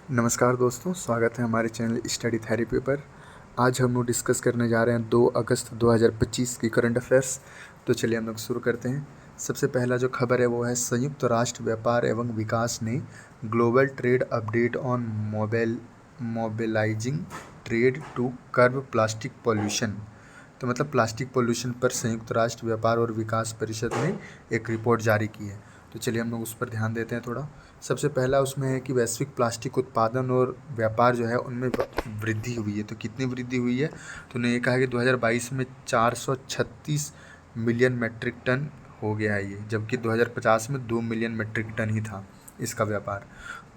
नमस्कार दोस्तों, स्वागत है हमारे चैनल स्टडी थेरेपी पर। आज हम लोग डिस्कस करने जा रहे हैं 2 अगस्त 2025 की करंट अफेयर्स। तो चलिए हम लोग शुरू करते हैं। सबसे पहला जो खबर है वो है संयुक्त राष्ट्र व्यापार एवं विकास ने global trade update on mobilizing trade to curb plastic pollution. तो मतलब प्लास्टिक पॉल्यूशन पर संयुक्त राष्ट्र व्यापार और विकास परिषद ने एक रिपोर्ट जारी की है। तो चलिए हम लोग उस पर ध्यान देते हैं थोड़ा। सबसे पहला उसमें है कि वैश्विक प्लास्टिक उत्पादन और व्यापार जो है उनमें वृद्धि हुई है। तो कितनी वृद्धि हुई है? तो उन्होंने ये कहा कि 2022 में 436 मिलियन मेट्रिक टन हो गया है ये, जबकि 2050 में 2 मिलियन मेट्रिक टन ही था इसका व्यापार।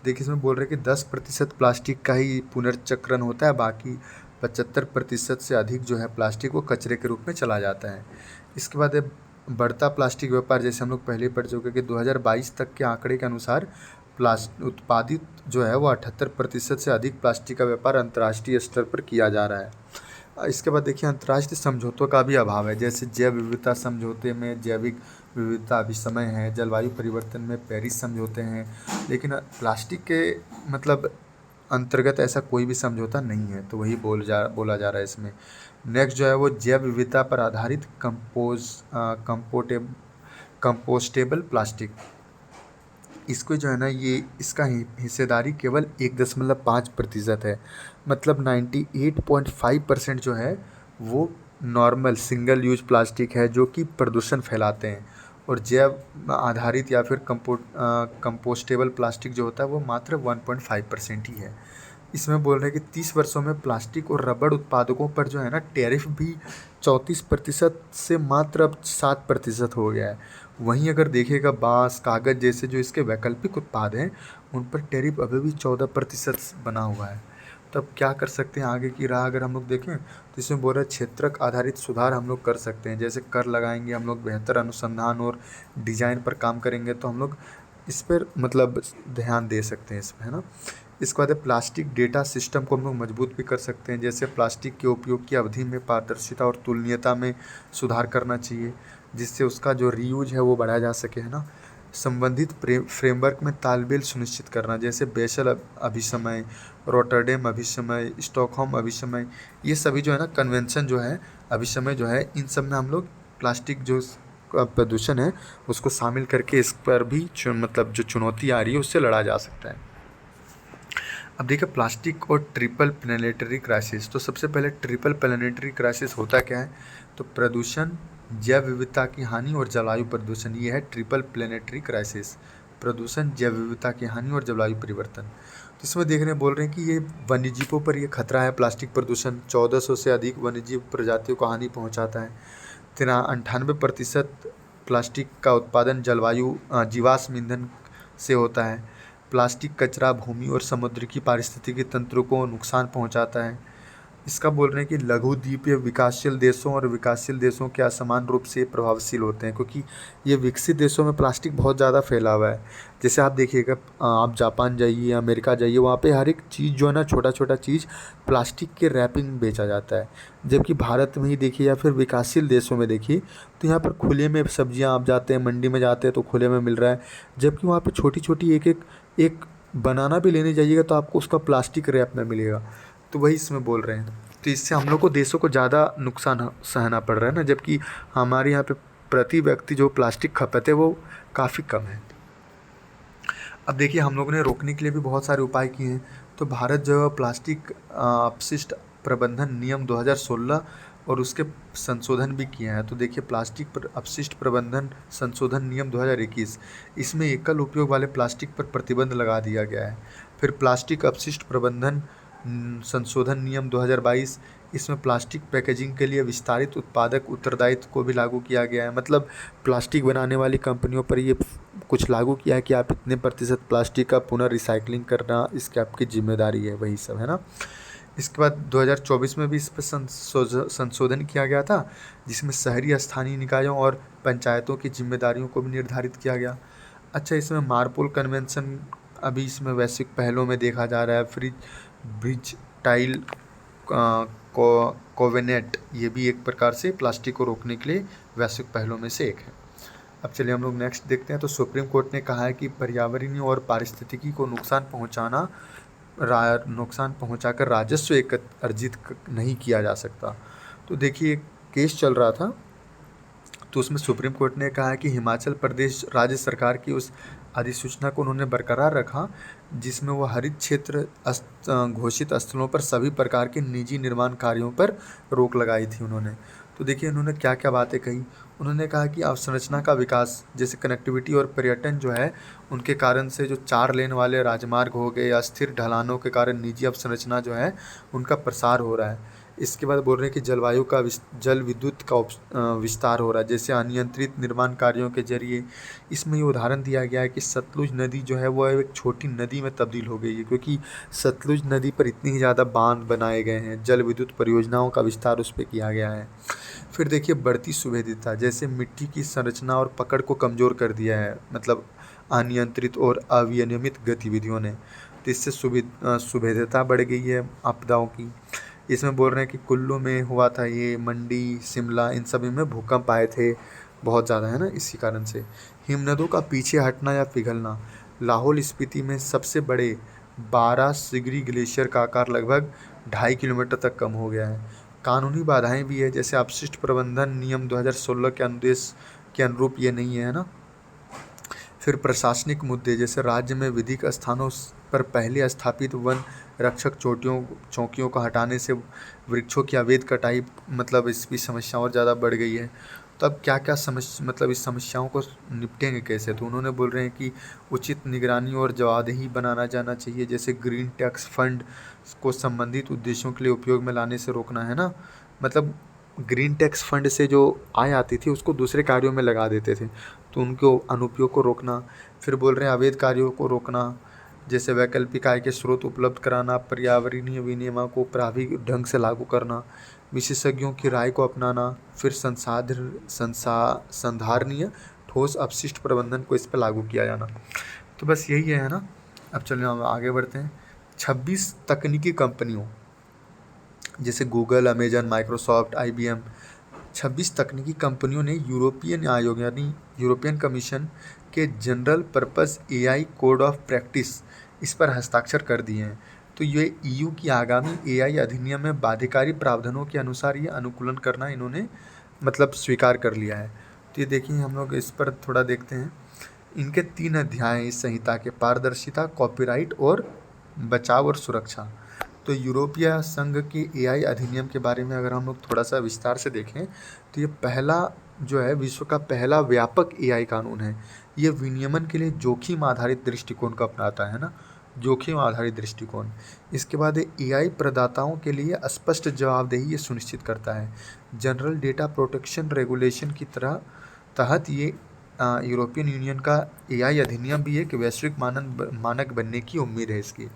देखिए इसमें बोल रहे हैं कि 10% प्लास्टिक का ही पुनर्चक्रण होता है, बाकी 75% से अधिक जो है प्लास्टिक वो कचरे के रूप में चला जाता है। इसके बाद बढ़ता प्लास्टिक व्यापार, जैसे हम लोग पहले ही पढ़ चुके कि 2022 तक के आंकड़े के अनुसार उत्पादित जो है वो 78% से अधिक प्लास्टिक का व्यापार अंतर्राष्ट्रीय स्तर पर किया जा रहा है। इसके बाद देखिए अंतर्राष्ट्रीय समझौतों का भी अभाव है, जैसे जैव विविधता समझौते में जैविक विविधता अभिसमय है, जलवायु परिवर्तन में पेरिस समझौते हैं, लेकिन प्लास्टिक के मतलब अंतर्गत ऐसा कोई भी समझौता नहीं है। तो वही बोला जा रहा है इसमें। नेक्स्ट जो है वो जैव विविधता पर आधारित कंपोस्टेबल प्लास्टिक। इसको जो है ना, ये इसका हिस्सेदारी केवल 1.5% है। मतलब 98.5% जो है वो नॉर्मल सिंगल यूज प्लास्टिक है जो कि प्रदूषण फैलाते हैं, और जैव आधारित या फिर कंपोस्टेबल प्लास्टिक जो होता है वो मात्र 1.5% ही है। इसमें बोल रहे हैं कि 30 वर्षों में प्लास्टिक और रबड़ उत्पादकों पर जो है ना टैरिफ भी 34% से मात्र अब 7% हो गया है। वहीं अगर देखिएगा बांस, कागज़ जैसे जो इसके वैकल्पिक उत्पाद हैं उन पर टैरिफ अभी भी 14% बना हुआ है। तो अब क्या कर सकते हैं आगे की राह अगर हम लोग देखें तो इसमें बोल रहे हैं क्षेत्रक आधारित सुधार हम लोग कर सकते हैं। जैसे कर लगाएंगे हम लोग, बेहतर अनुसंधान और डिजाइन पर काम करेंगे तो हम लोग इस पर मतलब ध्यान दे सकते हैं इसमें, है ना। इसके बाद प्लास्टिक डेटा सिस्टम को हम लोग मजबूत भी कर सकते हैं। जैसे प्लास्टिक के उपयोग की अवधि में पारदर्शिता और तुलनीयता में सुधार करना चाहिए, जिससे उसका जो रीयूज है वो बढ़ाया जा सके, है ना। संबंधित फ्रेमवर्क में तालमेल सुनिश्चित करना, जैसे बेसल अभिसमय, रोटरडेम अभिसमय, स्टॉकहोम अभिसमय, ये सभी जो है ना कन्वेंशन जो है, अभिसमय जो है, इन सब में हम लोग प्लास्टिक जो प्रदूषण है उसको शामिल करके इस पर भी मतलब जो चुनौती आ रही है उससे लड़ा जा सकता है। अब देखिए प्लास्टिक और ट्रिपल प्लेनेटरी क्राइसिस। तो सबसे पहले ट्रिपल प्लेनेटरी क्राइसिस होता क्या है? तो प्रदूषण, जैव विविधता की हानि और जलवायु प्रदूषण, ये है ट्रिपल प्लेनेटरी क्राइसिस। प्रदूषण, जैव विविधता की हानि और जलवायु परिवर्तन। तो इसमें देखने बोल रहे हैं कि ये वन्यजीवों पर ये खतरा है। प्लास्टिक प्रदूषण 1400 से अधिक वन्यजीव प्रजातियों को हानि पहुँचाता है। 98% प्लास्टिक का उत्पादन जलवायु जीवाश्म ईंधन से होता है। प्लास्टिक कचरा भूमि और समुद्र की पारिस्थितिकी तंत्रों को नुकसान पहुंचाता है। इसका बोल रहे हैं कि लघु द्वीपीय विकासशील देशों और विकासशील देशों के असमान रूप से प्रभावशील होते हैं, क्योंकि ये विकसित देशों में प्लास्टिक बहुत ज़्यादा फैला हुआ है। जैसे आप देखिएगा, आप जापान जाइए, अमेरिका जाइए, वहाँ पे हर एक चीज़ जो है ना, छोटा छोटा चीज़ प्लास्टिक के रैपिंग में बेचा जाता है। जबकि भारत में ही देखिए या फिर विकासशील देशों में देखिए तो यहाँ पर खुले में सब्जियाँ, आप जाते हैं मंडी में जाते हैं तो खुले में मिल रहा है, जबकि वहाँ पर छोटी छोटी एक बनाना भी लेने जाइएगा तो आपको उसका प्लास्टिक रैप में मिलेगा। तो वही इसमें बोल रहे हैं। तो इससे हम लोग को देशों को ज़्यादा नुकसान सहना पड़ रहा है ना, जबकि हमारे यहाँ पे प्रति व्यक्ति जो प्लास्टिक खपत है वो काफ़ी कम है। अब देखिए हम लोगों ने रोकने के लिए भी बहुत सारे उपाय किए हैं। तो भारत जो प्लास्टिक अपशिष्ट प्रबंधन नियम 2016 और उसके संशोधन भी किए हैं। तो देखिए प्लास्टिक अपशिष्ट प्रबंधन संशोधन नियम 2021, इसमें एकल उपयोग वाले प्लास्टिक पर प्रतिबंध लगा दिया गया है। फिर प्लास्टिक अपशिष्ट प्रबंधन संशोधन नियम 2022, इसमें प्लास्टिक पैकेजिंग के लिए विस्तारित उत्पादक उत्तरदायित्व को भी लागू किया गया है। मतलब प्लास्टिक बनाने वाली कंपनियों पर ये कुछ लागू किया है कि आप इतने प्रतिशत प्लास्टिक का पुनः रिसाइकलिंग करना, इसकी आपकी जिम्मेदारी है, वही सब, है ना। इसके बाद 2024 में भी इस पर संशोधन किया गया था, जिसमें शहरी स्थानीय निकायों और पंचायतों की जिम्मेदारियों को भी निर्धारित किया गया। अच्छा, इसमें मार्पोल कन्वेंशन अभी इसमें वैश्विक पहलों में देखा जा रहा है। ब्रिज टाइल कोवेनेट, ये भी एक प्रकार से प्लास्टिक को रोकने के लिए वैश्विक पहलों में से एक है। अब चलिए हम लोग नेक्स्ट देखते हैं। तो सुप्रीम कोर्ट ने कहा है कि पर्यावरणीय और पारिस्थितिकी को नुकसान पहुंचाना नुकसान पहुंचाकर राजस्व अर्जित नहीं किया जा सकता। तो देखिए एक केस चल रहा था, तो उसमें सुप्रीम कोर्ट ने कहा है कि हिमाचल प्रदेश राज्य सरकार की उस अधिसूचना को उन्होंने बरकरार रखा जिसमें वो हरित क्षेत्र घोषित स्थलों पर सभी प्रकार के निजी निर्माण कार्यों पर रोक लगाई थी उन्होंने। तो देखिए उन्होंने क्या क्या बातें कही। उन्होंने कहा कि अवसंरचना का विकास जैसे कनेक्टिविटी और पर्यटन जो है उनके कारण से जो 4 लेन वाले राजमार्ग हो गए या स्थिर ढलानों के कारण निजी अवसंरचना जो है उनका प्रसार हो रहा है। इसके बाद बोल रहे हैं कि जलवायु का जल विद्युत का विस्तार हो रहा है जैसे अनियंत्रित निर्माण कार्यों के जरिए। इसमें ये उदाहरण दिया गया है कि सतलुज नदी जो है वो एक छोटी नदी में तब्दील हो गई है क्योंकि सतलुज नदी पर इतनी ही ज़्यादा बांध बनाए गए हैं, जल विद्युत परियोजनाओं का विस्तार उस पर किया गया है। फिर देखिए बढ़ती सुभेदिता जैसे मिट्टी की संरचना और पकड़ को कमज़ोर कर दिया है, मतलब अनियंत्रित और अविनियमित गतिविधियों ने, तो इससे सुभेद्यता बढ़ गई है आपदाओं की। इसमें बोल रहे हैं कि कुल्लू में हुआ था ये, मंडी, शिमला, इन सभी में भूकंप आए थे बहुत ज़्यादा, है ना, इसी कारण से। हिमनदों का पीछे हटना या पिघलना, लाहौल स्पीति में सबसे बड़े 12 सिगरी ग्लेशियर का आकार लगभग 2.5 किलोमीटर तक कम हो गया है। कानूनी बाधाएं भी है जैसे अपशिष्ट प्रबंधन नियम 2016 के अनुदेश के अनुरूप ये नहीं है ना। फिर प्रशासनिक मुद्दे जैसे राज्य में विधिक स्थानों पर पहले स्थापित वन रक्षक चौकियों को हटाने से वृक्षों की अवैध कटाई, मतलब इसकी समस्या और ज़्यादा बढ़ गई है। तो अब क्या क्या समस्या, मतलब इस समस्याओं को निपटेंगे कैसे, तो उन्होंने बोल रहे हैं कि उचित निगरानी और जवाबदेही बनाना जाना चाहिए जैसे ग्रीन टैक्स फंड को संबंधित उद्देश्यों के लिए उपयोग में लाने से रोकना, है ना। मतलब ग्रीन टैक्स फंड से जो आय आती थी उसको दूसरे कार्यों में लगा देते थे, तो उनको अनुपयोग को रोकना। फिर बोल रहे हैं अवैध कार्यों को रोकना जैसे वैकल्पिक आय के स्रोत उपलब्ध कराना, पर्यावरणीय विनियमों को प्रभावी ढंग से लागू करना, विशेषज्ञों की राय को अपनाना। फिर संधारणीय ठोस अपशिष्ट प्रबंधन को इस पर लागू किया जाना। तो बस यही है ना। अब चलिए हम आगे बढ़ते हैं। 26 तकनीकी कंपनियों जैसे गूगल, अमेजन, माइक्रोसॉफ्ट, IBM, 26 तकनीकी कंपनियों ने यूरोपियन आयोग यानी यूरोपियन कमीशन के general purpose AI code of practice इस पर हस्ताक्षर कर दिए हैं। तो ये EU की आगामी AI अधिनियम में बाध्यकारी प्रावधानों के अनुसार ये अनुकूलन करना इन्होंने मतलब स्वीकार कर लिया है। तो ये देखिए हम लोग इस पर थोड़ा देखते हैं। इनके 3 अध्याय हैं इस संहिता के, पारदर्शिता, कॉपीराइट और बचाव और सुरक्षा। तो यूरोपीय संघ के AI अधिनियम के बारे में अगर हम लोग थोड़ा सा विस्तार से देखें तो ये पहला जो है विश्व का पहला व्यापक AI कानून है। ये विनियमन के लिए जोखिम आधारित दृष्टिकोण को अपनाता है ना, जोखिम आधारित दृष्टिकोण। इसके बाद AI प्रदाताओं के लिए स्पष्ट जवाबदेही ये सुनिश्चित करता है। जनरल डेटा प्रोटेक्शन रेगुलेशन की तहत ये यूरोपियन यूनियन का AI अधिनियम भी एक वैश्विक मानक बनने की उम्मीद है इसकी।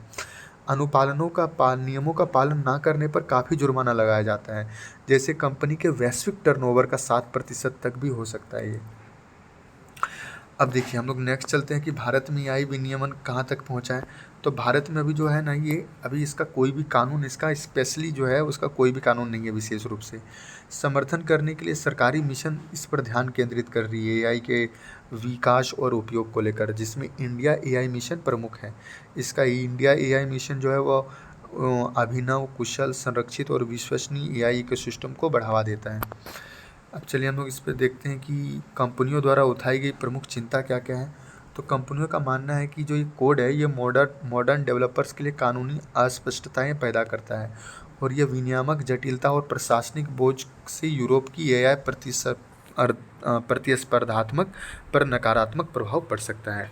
नियमों का पालन ना करने पर काफ़ी जुर्माना लगाया जाता है, जैसे कंपनी के वैश्विक टर्नओवर का 7% तक भी हो सकता है ये। अब देखिए हम लोग नेक्स्ट चलते हैं कि भारत में AI विनियमन कहाँ तक पहुँचा है। तो भारत में अभी जो है ना ये अभी इसका कोई भी कानून, इसका स्पेशली जो है उसका कोई भी कानून नहीं है विशेष रूप से। समर्थन करने के लिए सरकारी मिशन इस पर ध्यान केंद्रित कर रही है AI के विकास और उपयोग को लेकर, जिसमें इंडिया AI मिशन प्रमुख है। इसका इंडिया AI मिशन जो है वो अभिनव, कुशल, संरक्षित और विश्वसनीय AI इकोसिस्टम को बढ़ावा देता है। अब चलिए हम लोग इस पर देखते हैं कि कंपनियों द्वारा उठाई गई प्रमुख चिंता क्या क्या है। तो कंपनियों का मानना है कि जो ये कोड है ये मॉडर्न डेवलपर्स के लिए कानूनी अस्पष्टताएं पैदा करता है और ये विनियामक जटिलता और प्रशासनिक बोझ से यूरोप की AI प्रतिस्पर्धात्मक पर नकारात्मक प्रभाव पड़ सकता है।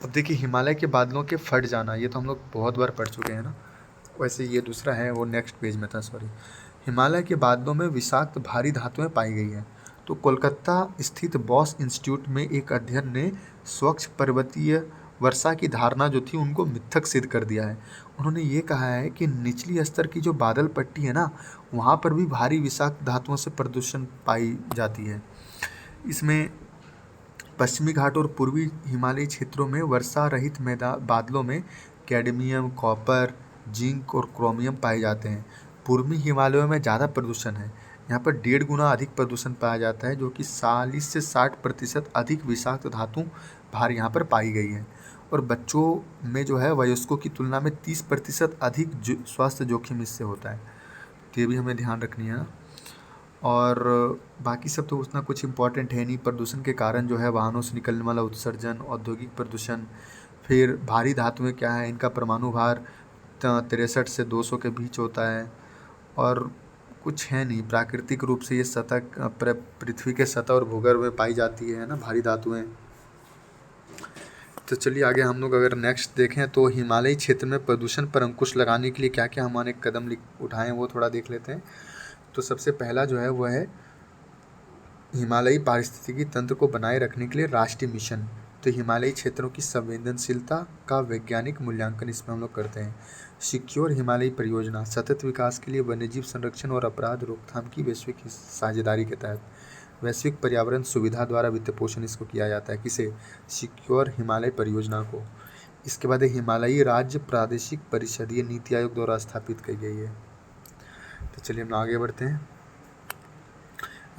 अब देखिए हिमालय के बादलों के फट जाना, ये तो हम लोग बहुत बार पढ़ चुके हैं ना। वैसे ये दूसरा है, वो नेक्स्ट पेज में था, सॉरी। हिमालय के बादलों में विषाक्त भारी धातुएं पाई गई हैं। तो कोलकाता स्थित बॉस इंस्टीट्यूट में एक अध्ययन ने स्वच्छ पर्वतीय वर्षा की धारणा जो थी उनको मिथक सिद्ध कर दिया है। उन्होंने ये कहा है कि निचली स्तर की जो बादल पट्टी है ना, वहाँ पर भी भारी विषाक्त धातुओं से प्रदूषण पाई जाती है। इसमें पश्चिमी घाट और पूर्वी हिमालयी क्षेत्रों में वर्षा रहित बादलों में कैडमियम, कॉपर, जिंक और क्रोमियम पाए जाते हैं। पूर्वी हिमालयों में ज़्यादा प्रदूषण है, यहाँ पर 1.5 गुना अधिक प्रदूषण पाया जाता है, जो कि 40 से 60% अधिक विषाक्त धातु भार यहाँ पर पाई गई है। और बच्चों में जो है वयस्कों की तुलना में 30% अधिक स्वास्थ्य जोखिम इससे होता है। तो ये भी हमें ध्यान रखनी है ना। और बाकी सब तो उतना कुछ इम्पोर्टेंट है नहीं। प्रदूषण के कारण जो है वाहनों से निकलने वाला उत्सर्जन, औद्योगिक प्रदूषण, फिर भारी धातुएं क्या है, इनका परमाणु भार 63 से 200 के बीच होता है। और कुछ है नहीं, प्राकृतिक रूप से ये पृथ्वी के सतह और भूगर्भ में पाई जाती है ना भारी धातुएं। तो चलिए आगे हम लोग अगर नेक्स्ट देखें तो हिमालयी क्षेत्र में प्रदूषण पर अंकुश लगाने के लिए क्या क्या हमारे कदम उठाए हैं वो थोड़ा देख लेते हैं। तो सबसे पहला जो है वो है हिमालयी पारिस्थितिकी तंत्र को बनाए रखने के लिए राष्ट्रीय मिशन। तो हिमालयी क्षेत्रों की संवेदनशीलता का वैज्ञानिक मूल्यांकन इसमें हम लोग करते हैं। सिक्योर हिमालयी परियोजना सतत विकास के लिए वन्यजीव संरक्षण और अपराध रोकथाम की वैश्विक साझेदारी के तहत वैश्विक पर्यावरण सुविधा द्वारा वित्त पोषण इसको किया जाता है। किसे? सिक्योर हिमालय परियोजना को। इसके बाद हिमालयी राज्य प्रादेशिक परिषदीय नीति आयोग द्वारा स्थापित की गई है। तो चलिए हम आगे बढ़ते हैं।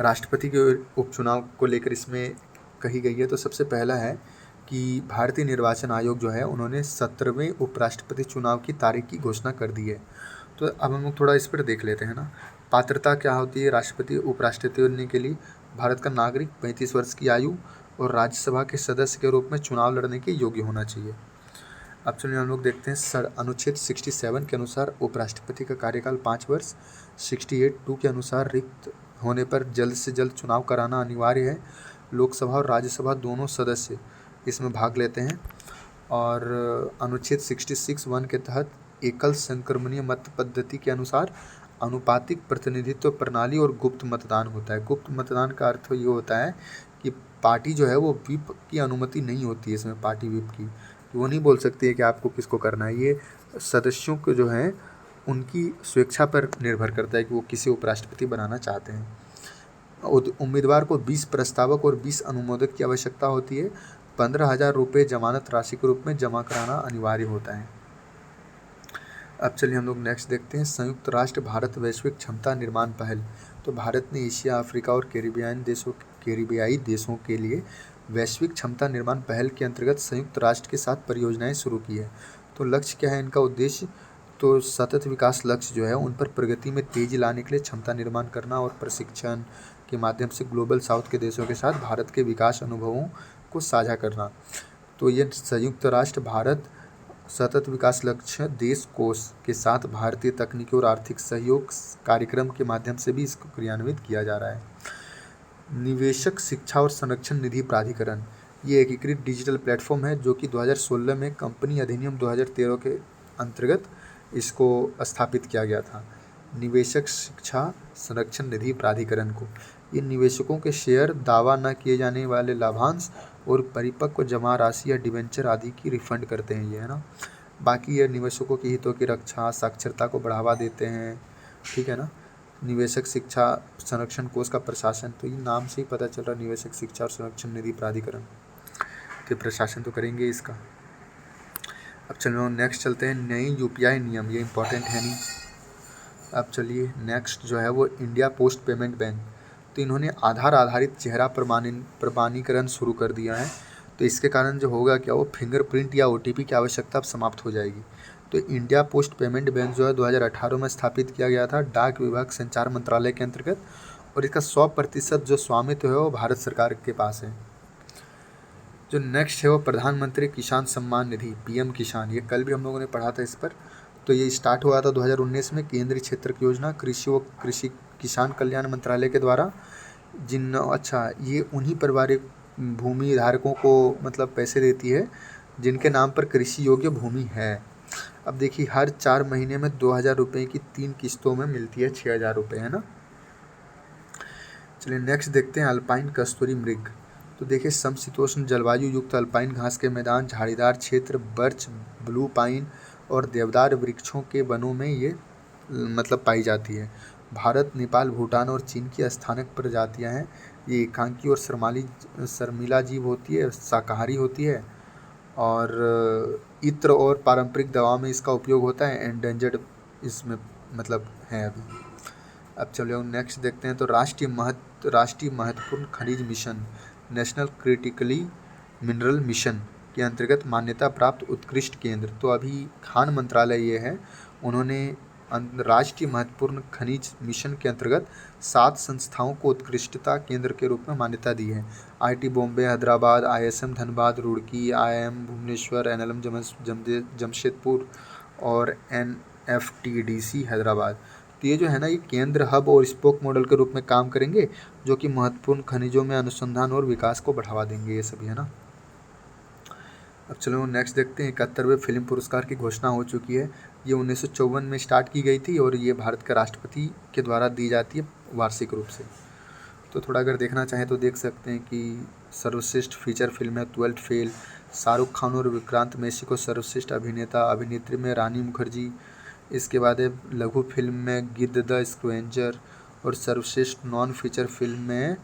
राष्ट्रपति के उपचुनाव को लेकर इसमें कही गई है। तो सबसे पहला है कि भारतीय निर्वाचन आयोग जो है उन्होंने 17वें उपराष्ट्रपति चुनाव की तारीख की घोषणा कर दी है। तो अब हम लोग थोड़ा इस पर देख लेते हैं ना। पात्रता क्या होती है राष्ट्रपति उपराष्ट्रपति बनने के लिए? भारत का नागरिक, 35 वर्ष की आयु और राज्यसभा के सदस्य के रूप में चुनाव लड़ने के योग्य होना चाहिए। अब चलिए हम लोग देखते हैं अनुच्छेद 67 के अनुसार उपराष्ट्रपति का कार्यकाल 5 वर्ष। 68(2) के अनुसार रिक्त होने पर जल्द से जल्द चुनाव कराना अनिवार्य है। लोकसभा और राज्यसभा दोनों सदस्य इसमें भाग लेते हैं। और अनुच्छेद 66(1) के तहत एकल संक्रमणीय मत पद्धति के अनुसार अनुपातिक प्रतिनिधित्व प्रणाली और गुप्त मतदान होता है। गुप्त मतदान का अर्थ ये होता है कि पार्टी जो है वो व्हिप की अनुमति नहीं होती है इसमें, पार्टी व्हिप की वो नहीं बोल सकती है कि आपको किसको करना है। ये सदस्यों को जो है उनकी स्वेच्छा पर निर्भर करता है कि वो किसे उपराष्ट्रपति बनाना चाहते हैं। उम्मीदवार को 20 प्रस्तावक और 20 अनुमोदक की आवश्यकता होती है। 15,000 रुपये जमानत राशि के रूप में जमा कराना अनिवार्य होता है। अब चलिए हम लोग नेक्स्ट देखते हैं संयुक्त राष्ट्र भारत वैश्विक क्षमता निर्माण पहल। तो भारत ने एशिया, अफ्रीका और कैरिबियाई देशों के लिए वैश्विक क्षमता निर्माण पहल के अंतर्गत संयुक्त राष्ट्र के साथ परियोजनाएं शुरू की है। तो लक्ष्य क्या है इनका उद्देश्य? तो सतत विकास लक्ष्य जो है उन पर प्रगति में तेजी लाने के लिए क्षमता निर्माण करना और प्रशिक्षण के माध्यम से ग्लोबल साउथ के देशों के साथ भारत के विकास अनुभवों को साझा करना। तो ये संयुक्त राष्ट्र भारत सतत विकास लक्ष्य देश कोष के साथ भारतीय तकनीकी और आर्थिक सहयोग कार्यक्रम के माध्यम से भी इसको क्रियान्वित किया जा रहा है। निवेशक शिक्षा और संरक्षण निधि प्राधिकरण ये एकीकृत डिजिटल प्लेटफॉर्म है जो कि 2016 में कंपनी अधिनियम 2013 के अंतर्गत इसको स्थापित किया गया था। निवेशक शिक्षा संरक्षण निधि प्राधिकरण को ये निवेशकों के शेयर, दावा न किए जाने वाले लाभांश और परिपक्व जमा राशि या डिवेंचर आदि की रिफंड करते हैं ये, है ना। बाकी ये निवेशकों के हितों की रक्षा, साक्षरता को बढ़ावा देते हैं, ठीक है ना। निवेशक शिक्षा संरक्षण कोष का प्रशासन, तो ये नाम से ही पता चल रहा है निवेशक शिक्षा और संरक्षण निधि प्राधिकरण, तो प्रशासन तो करेंगे इसका। अब चलो नेक्स्ट चलते हैं नई UPI नियम, ये इंपॉर्टेंट है नहीं। अब चलिए नेक्स्ट जो है वो इंडिया पोस्ट पेमेंट बैंक, तो इन्होंने आधार आधारित चेहरा प्रमाणीकरण शुरू कर दिया है। तो इसके कारण जो होगा क्या, वो फिंगरप्रिंट या OTP की आवश्यकता अब समाप्त हो जाएगी। तो इंडिया पोस्ट पेमेंट बैंक जो है 2018 में स्थापित किया गया था डाक विभाग संचार मंत्रालय के अंतर्गत, और इसका 100% जो स्वामित्व है वो भारत सरकार के पास है। जो नेक्स्ट है वो प्रधानमंत्री किसान सम्मान निधि PM किसान, ये कल भी हम लोगों ने पढ़ा था इस पर। तो ये स्टार्ट हुआ था 2019 में केंद्रीय क्षेत्र की योजना कृषि किसान कल्याण मंत्रालय के द्वारा। ये उन्हीं पारिवारिक भूमि धारकों को मतलब पैसे देती है जिनके नाम पर कृषि योग्य भूमि है। अब देखिए हर 4 महीने में 2,000 रुपये की 3 किस्तों में मिलती है 6,000 रुपये, है ना। चलिए नेक्स्ट देखते हैं अल्पाइन कस्तूरी मृग। तो देखिए समशीतोष्ण जलवायु युक्त अल्पाइन घास के मैदान, झाड़ीदार क्षेत्र, बर्च, ब्लू पाइन और देवदार वृक्षों के वनों में ये मतलब पाई जाती है। भारत, नेपाल, भूटान और चीन की स्थानिक प्रजातियां हैं। ये एकांकी और शर्मीला जीव होती है, शाकाहारी होती है, और इत्र और पारंपरिक दवा में इसका उपयोग होता है। एंडेंजर्ड इसमें मतलब है अभी। अब चलो नेक्स्ट देखते हैं। तो राष्ट्रीय महत्वपूर्ण खनिज mission, national critically mineral mission, के अंतर्गत मान्यता प्राप्त उत्कृष्ट केंद्र। तो अभी खान मंत्रालय ये है, उन्होंने राष्ट्रीय महत्वपूर्ण खनिज मिशन के अंतर्गत 7 संस्थाओं को उत्कृष्टता केंद्र के रूप में मान्यता दी है। IT Bombay Hyderabad, ISM Dhanbad Roorkee, IIM Bhubaneswar, NLM Jamshedpur और एनएफटीडीसी हैदराबाद। तो ये जो है ना, ये केंद्र हब और स्पोक मॉडल के रूप में काम करेंगे, जो कि महत्वपूर्ण खनिजों में अनुसंधान और विकास को बढ़ावा देंगे, ये सभी है ना। अब चलो नेक्स्ट देखते हैं। 71वें फिल्म पुरस्कार की घोषणा हो चुकी है। ये 1954 में स्टार्ट की गई थी और ये भारत के राष्ट्रपति के द्वारा दी जाती है वार्षिक रूप से। तो थोड़ा अगर देखना चाहें तो देख सकते हैं कि सर्वश्रेष्ठ फीचर फिल्म है 12th फेल, शाहरुख खान और विक्रांत मैसी को सर्वश्रेष्ठ अभिनेता अभिनेत्री में रानी मुखर्जी। इसके बाद है लघु फिल्म में गिद्ध द स्क्वेंजर, और सर्वश्रेष्ठ नॉन फीचर फिल्म में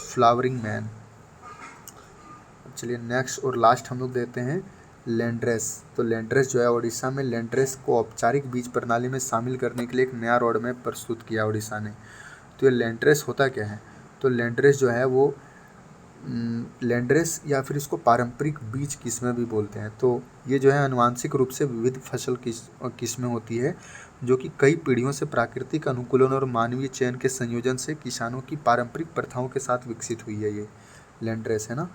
फ्लावरिंग मैन। चलिए नेक्स्ट और लास्ट हम लोग देते हैं लैंड्रेस। तो लैंड्रेस जो है, उड़ीसा में लैंड्रेस को औपचारिक बीज प्रणाली में शामिल करने के लिए एक नया रोड मैप प्रस्तुत किया उड़ीसा ने। तो ये लैंड्रेस होता क्या है? तो लैंड्रेस जो है वो लैंड्रेस या फिर इसको पारंपरिक बीज किस्में भी बोलते हैं। तो ये जो है आनुवांशिक रूप से विविध फसल किस्में होती है, जो कि कई पीढ़ियों से प्राकृतिक अनुकूलन और मानवीय चयन के संयोजन से किसानों की पारंपरिक प्रथाओं के साथ विकसित हुई है, ये लैंड्रेस है ना।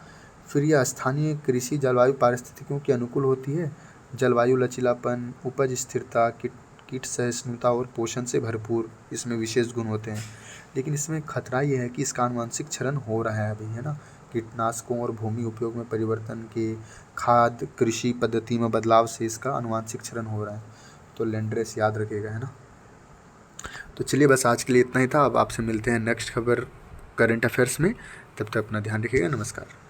फिर यह स्थानीय कृषि जलवायु पारिस्थितिकियों के अनुकूल होती है, जलवायु लचीलापन, उपज स्थिरता, कीट सहिष्णुता और पोषण से भरपूर इसमें विशेष गुण होते हैं। लेकिन इसमें खतरा ये है कि इसका आनुवंशिक क्षरण हो रहा है अभी, है ना। कीटनाशकों और भूमि उपयोग में परिवर्तन के, खाद कृषि पद्धति में बदलाव से इसका आनुवंशिक क्षरण हो रहा है। तो लैंड्रेस याद रखिएगा, है ना। तो चलिए बस आज के लिए इतना ही था। अब आपसे मिलते हैं नेक्स्ट खबर करंट अफेयर्स में। तब तक अपना ध्यान रखिएगा। नमस्कार।